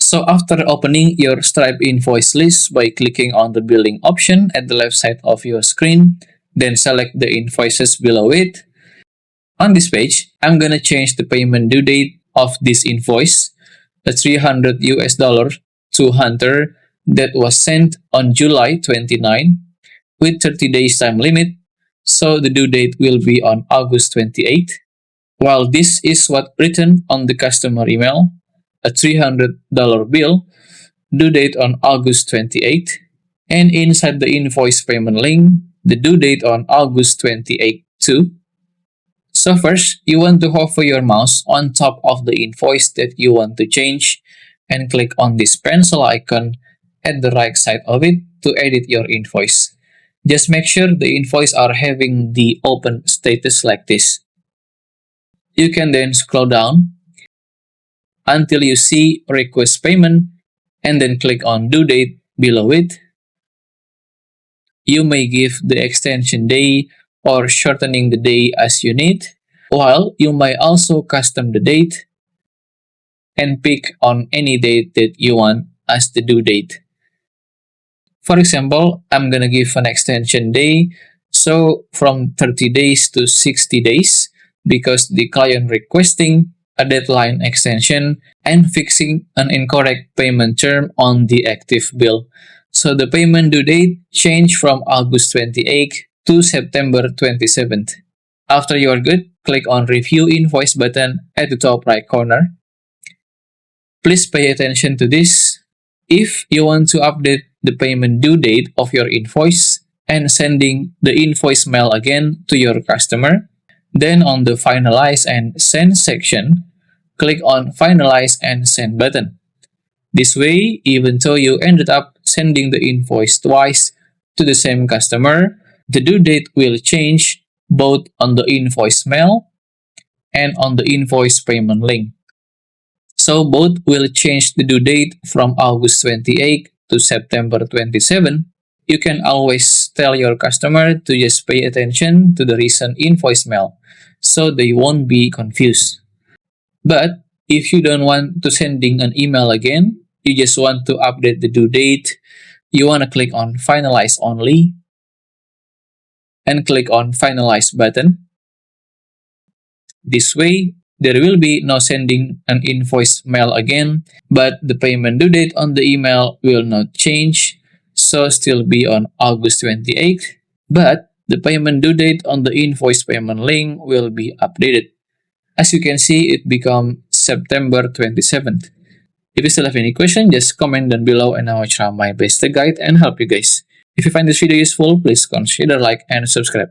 So after opening your Stripe invoice list by clicking on the billing option at the left side of your screen, then select the invoices below it. On this page, I'm gonna change the payment due date of this invoice, the $300 to Hunter that was sent on July 29 with 30 days time limit. So the due date will be on August 28. While this is what written on the customer email, a $300 bill, due date on August 28, and inside the invoice payment link, the due date on August 28 too. So first, you want to hover your mouse on top of the invoice that you want to change and click on this pencil icon at the right side of it to edit your invoice. Just make sure the invoice are having the open status like this. You can then scroll down until you see request payment and then click on due date below it. You may give the extension day or shortening the day as you need, while you may also custom the date and pick on any date that you want as the due date. For example, I'm gonna give an extension day, so from 30 days to 60 days, because the client requesting a deadline extension and fixing an incorrect payment term on the active bill. So the payment due date changed from August 28th to September 27th. After you are good, click on Review Invoice button at the top right corner. Please pay attention to this. If you want to update the payment due date of your invoice and sending the invoice mail again to your customer, then on the Finalize and Send section, click on Finalize and Send button. This way, even though you ended up sending the invoice twice to the same customer, the due date will change both on the invoice mail and on the invoice payment link. So both will change the due date from August 28 to September 27. You can always tell your customer to just pay attention to the recent invoice mail so they won't be confused. But if you don't want to sending an email again, you just want to update the due date, you want to click on Finalize Only and click on Finalize button. This way, there will be no sending an invoice mail again, but the payment due date on the email will not change, so still be on August 28th, but the payment due date on the invoice payment link will be updated. As you can see, it become September 27th. If you still have any question, just comment down below and I will try my best to guide and help you guys. If you find this video useful, please consider like and subscribe.